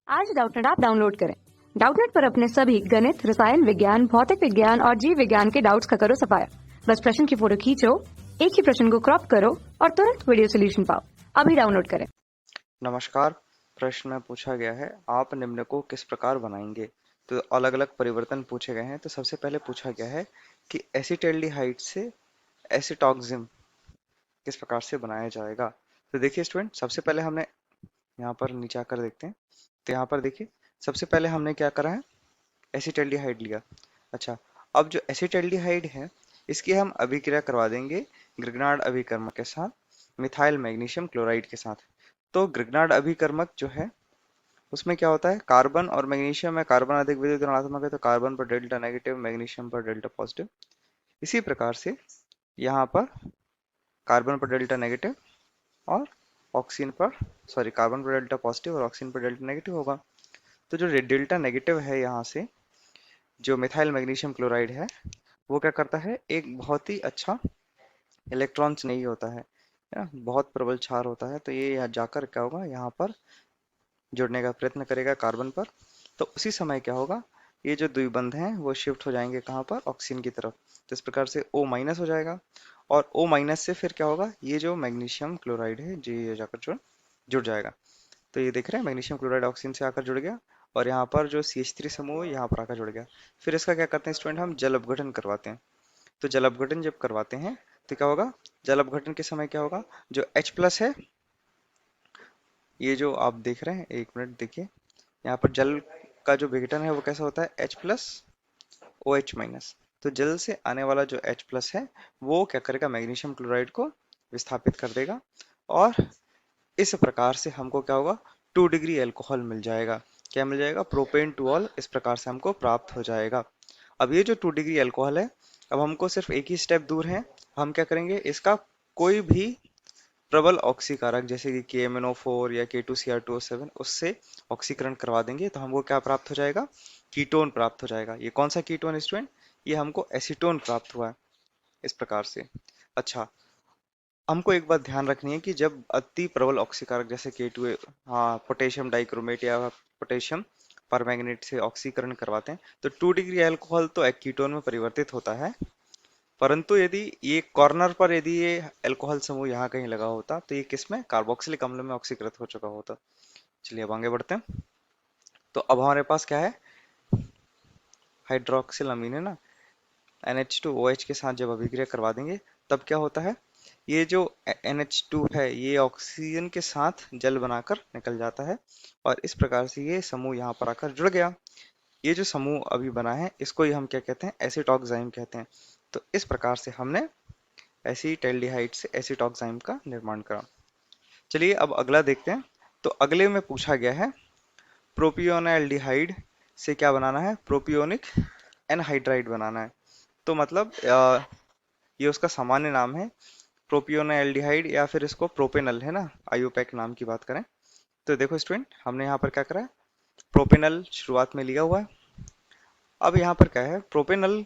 आज Doubtnut app download करें। Doubtnut पर अपने सभी गणित, रसायन विज्ञान, भौतिक विज्ञान और जीव विज्ञान के डाउट्स का करो सफाया। बस प्रश्न की फोटो खींचो, एक ही प्रश्न को क्रॉप करो और तुरंत वीडियो सोल्यूशन पाओ। अभी डाउनलोड करें। नमस्कार। प्रश्न में पूछा गया है, आप निम्न को किस प्रकार बनाएंगे। तो अलग अलग परिवर्तन पूछे गए हैं। तो सबसे पहले पूछा गया है कि एसिटैल्डिहाइड से एसिटॉक्सिम किस प्रकार से बनाया जाएगा। तो देखिए स्टूडेंट, सबसे पहले हमने यहाँ पर नीचे आकर देखते हैं। तो यहाँ पर देखिए, सबसे पहले हमने क्या करा है, एसिटैल्डिहाइड लिया। अच्छा, अब जो एसिटैल्डिहाइड है इसकी हम अभिक्रिया करवा देंगे ग्रिग्नार्ड अभिकर्मक के साथ, मिथाइल मैग्नीशियम क्लोराइड के साथ। तो ग्रिग्नार्ड अभिकर्मक जो है उसमें क्या होता है, कार्बन और मैग्नीशियम में कार्बन अधिक विद्युत ऋणात्मक है तो कार्बन पर डेल्टा नेगेटिव, मैग्नीशियम पर डेल्टा पॉजिटिव। इसी प्रकार से यहाँ पर कार्बन पर डेल्टा नेगेटिव और ऑक्सीजन पर, सॉरी, कार्बन पर डेल्टा पॉजिटिव और ऑक्सीजन पर डेल्टा नेगेटिव होगा। तो जो डेल्टा नेगेटिव है यहाँ से, जो मिथाइल मैग्नीशियम क्लोराइड है, वो क्या करता है, एक बहुत ही अच्छा इलेक्ट्रॉन्स नहीं होता है ना, बहुत प्रबल क्षार होता है। तो ये यहाँ जाकर क्या होगा, यहाँ पर जुड़ने का प्रयत्न करेगा कार्बन पर। तो उसी समय क्या होगा, ये जो द्विबंध हैं वो शिफ्ट हो जाएंगे कहाँ पर, ऑक्सीजन की तरफ। तो इस प्रकार से O माइनस हो जाएगा और O माइनस से फिर क्या होगा, ये जो मैग्नीशियम क्लोराइड है जी, ये जाकर जुड़ जाएगा। तो ये देख रहे हैं, मैग्नीशियम क्लोराइड ऑक्सीजन से आकर जुड़ गया और यहाँ पर जो CH3 समूह है यहाँ पर आकर जुड़ गया। फिर इसका क्या करते हैं स्टूडेंट, हम जल अपघटन करवाते हैं। तो जल अपघटन जब करवाते हैं तो क्या होगा, जल अपघटन के समय क्या होगा, जो H प्लस है, ये जो आप देख रहे हैं, एक मिनट देखिए, यहाँ पर जल का जो विघटन है वो कैसा होता है, H प्लस OH माइनस। तो जल से आने वाला जो H प्लस है वो क्या करेगा, मैग्नीशियम क्लोराइड को विस्थापित कर देगा और इस प्रकार से हमको क्या होगा, 2 डिग्री एल्कोहल मिल जाएगा। क्या मिल जाएगा, प्रोपेन टू ऑल, इस प्रकार से हमको प्राप्त हो जाएगा। अब ये जो 2 डिग्री एल्कोहल है, अब हमको सिर्फ एक ही स्टेप दूर है। हम क्या करेंगे, इसका कोई भी प्रबल ऑक्सीकारक जैसे कि KMnO4 या K2Cr2O7 उससे ऑक्सीकरण करवा देंगे तो हमको क्या प्राप्त हो जाएगा, कीटोन प्राप्त हो जाएगा। ये कौन सा कीटोन स्टूडेंट, ये हमको एसीटोन प्राप्त हुआ है इस प्रकार से। अच्छा, हमको एक बात ध्यान रखनी है कि जब अति प्रबल ऑक्सीकारक जैसे K2, हाँ, पोटेशियम डाइक्रोमेट या पोटेशियम परमैंगनेट से ऑक्सीकरण करवाते हैं तो 2 डिग्री अल्कोहल तो एक कीटोन में परिवर्तित होता है। परंतु यदि ये कॉर्नर पर, यदि ये अल्कोहल समूह यहाँ कहीं लगा होता तो ये किस में, कार्बोक्सिलिक अम्ल में ऑक्सीकृत हो चुका होता। चलिए अब आगे बढ़ते हैं। तो अब हमारे पास क्या है, हाइड्रोक्सिल अमीन है ना, NH2OH के साथ जब अभिक्रिया करवा देंगे तब क्या होता है, ये जो NH2 है ये ऑक्सीजन के साथ जल बनाकर निकल जाता है और इस प्रकार से ये समूह यहाँ पर आकर जुड़ गया। ये जो समूह अभी बना है इसको ही हम क्या कहते हैं, एसिटॉक्साइम कहते हैं। तो इस प्रकार से हमने एसिटैल्डिहाइड से एसिटॉक्साइम का निर्माण करा। चलिए अब अगला देखते हैं। तो अगले में पूछा गया है, प्रोपियोनैल्डिहाइड से क्या बनाना है, प्रोपियोनिक एनहाइड्राइड बनाना है। तो मतलब ये उसका सामान्य नाम है प्रोपियोनैल्डिहाइड, या फिर इसको प्रोपेनल है ना, आईयूपैक नाम की बात करें। तो देखो स्टूडेंट, हमने यहाँ पर क्या करा है, प्रोपेनल शुरुआत में लिया हुआ है। अब यहाँ पर क्या है, प्रोपेनल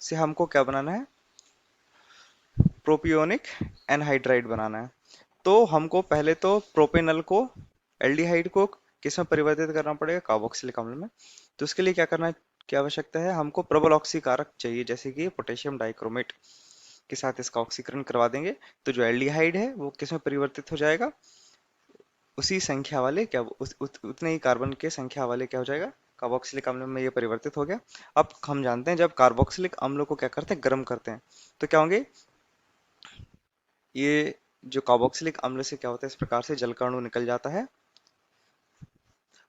से हमको क्या बनाना है, प्रोपियोनिक एनहाइड्राइड बनाना है। तो हमको पहले तो प्रोपेनल को, एल्डिहाइड को किस में परिवर्तित करना पड़ेगा, कार्बोक्सिलिक अम्ल में। तो उसके लिए क्या करना की आवश्यकता है, हमको प्रबल ऑक्सीकारक चाहिए जैसे कि पोटेशियम डाइक्रोमेट के साथ इसका ऑक्सीकरण करवा देंगे। तो जो एल्डिहाइड है वो किस में परिवर्तित हो जाएगा, उसी संख्या वाले क्या, उतने ही कार्बन के संख्या वाले क्या हो जाएगा, कार्बोक्सिलिक अम्ल में ये परिवर्तित हो गया। अब हम जानते हैं जब कार्बोक्सिलिक अम्ल को क्या करते हैं, गर्म करते हैं तो क्या होंगे, ये जो कार्बोक्सिलिक अम्ल से क्या होता है, इस प्रकार से जल का अणु निकल जाता है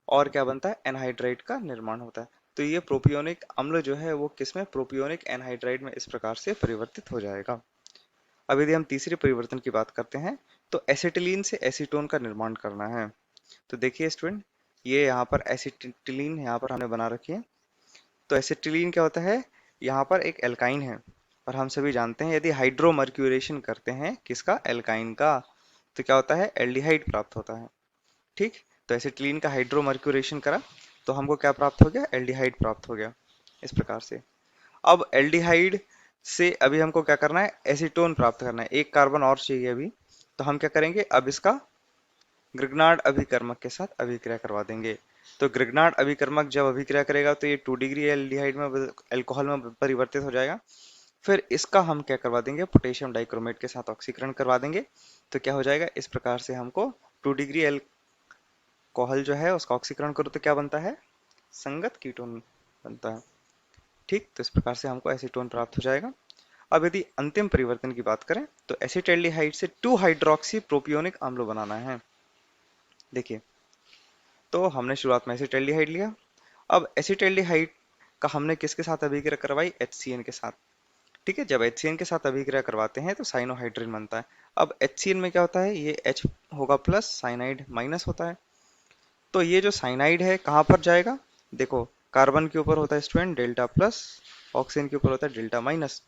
और क्या बनता है, एनहाइड्राइड का निर्माण होता है। तो ये प्रोपियोनिक अम्ल जो है वो किसमें, प्रोपियोनिक एनहाइड्राइड में इस प्रकार से परिवर्तित हो जाएगा। अब यदि हम तीसरे परिवर्तन की बात करते हैं तो एसिटिलीन से एसीटोन का निर्माण करना है। तो देखिए स्टूडेंट, ये यहाँ पर एसिटिलीन यहाँ पर हमने बना रखी है। तो एसिटिलीन क्या होता है, यहाँ पर एक एल्काइन है और हम सभी जानते हैं यदि हाइड्रोमर्क्यूरेशन करते हैं किसका, एल्काइन का, तो क्या होता है, एल्डिहाइड प्राप्त होता है। ठीक, तो एसिटिलीन का हाइड्रोमर्क्यूरेशन करा तो हमको क्या प्राप्त हो गया, एल्डिहाइड प्राप्त हो गया इस प्रकार से। अब एल्डिहाइड से अभी हमको क्या करना है, एसीटोन प्राप्त करना है, एक कार्बन और चाहिए अभी। तो हम क्या करेंगे, अब इसका ग्रिग्नार्ड अभिकर्मक के साथ अभिक्रिया करवा देंगे। तो ग्रिग्नार्ड अभिकर्मक जब अभिक्रिया करेगा तो ये 2 डिग्री एल्डिहाइड में अल्कोहल में परिवर्तित हो जाएगा। फिर इसका हम क्या करवा देंगे, पोटेशियम डाइक्रोमेट के साथ ऑक्सीकरण करवा देंगे। तो क्या हो जाएगा, इस प्रकार से हमको 2 डिग्री अल्कोहल जो है उसका ऑक्सीकरण करो तो क्या बनता है, संगत कीटोन बनता है। ठीक, तो इस प्रकार से हमको एसीटोन प्राप्त हो जाएगा। अब यदि अंतिम परिवर्तन की बात करें तो एसिटाल्डिहाइड से 2 हाइड्रोक्सी प्रोपियोनिक अम्ल बनाना है। देखिए, तो हमने शुरुआत में एसिटाल्डिहाइड लिया। अब एसिटाल्डिहाइड का हमने किसके साथ अभिक्रिया करवाई, HCN के साथ। ठीक है, जब HCN के साथ अभिक्रिया करवाते हैं तो साइनोहाइड्रिन बनता है। अब HCN में क्या होता है, ये H होगा प्लस, साइनाइड माइनस होता है। तो ये जो साइनाइड है कहाँ पर जाएगा, देखो कार्बन के ऊपर होता है स्टूडेंट डेल्टा प्लस, ऑक्सीजन के ऊपर होता है डेल्टा माइनस।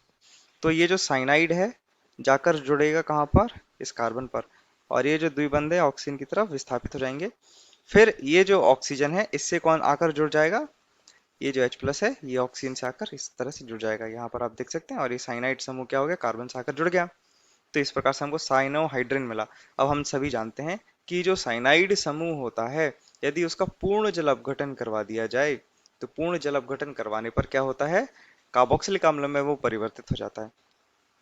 तो ये जो साइनाइड है जाकर जुड़ेगा कहाँ पर, इस कार्बन पर, और ये जो द्विबंध है ऑक्सीजन की तरफ विस्थापित हो जाएंगे। फिर ये जो ऑक्सीजन है इससे कौन आकर जुड़ जाएगा, ये जो H प्लस है ये ऑक्सीजन से आकर इस तरह से जुड़ जाएगा, यहाँ पर आप देख सकते हैं। और ये साइनाइड समूह क्या हो गया, कार्बन से आकर जुड़ गया। तो इस प्रकार से हमको साइनोहाइड्रिन मिला। अब हम सभी जानते हैं कि जो साइनाइड समूह होता है यदि उसका पूर्ण जल अपघटन करवा दिया जाए तो पूर्ण जल अपघटन करवाने पर क्या होता है, कार्बोक्सिलिक अम्ल में वो परिवर्तित हो जाता है।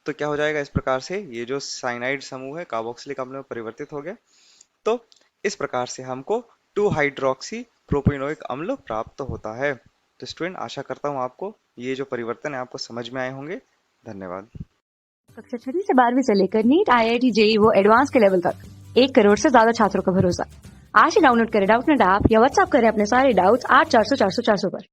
तो क्या हो जाएगा, इस प्रकार से ये जो साइनाइड समूह है कार्बोक्सिलिक अम्ल में परिवर्तित हो गया। तो इस प्रकार से हमको 2 हाइड्रोक्सी प्रोपियोनिक अम्ल प्राप्त होता है। तो स्टूडेंट, आशा करता हूँ आपको ये जो परिवर्तन है आपको समझ में आए होंगे। धन्यवाद। कक्षा 6 से 12वीं से लेकर नीट, IIT, JEE वो एडवांस के लेवल तक 1 करोड़ से ज्यादा छात्रों का भरोसा। आज ही डाउनलोड करें डाउटनेट ऐप या व्हाट्सएप करें अपने सारे डाउट्स 8400 400 400 पर।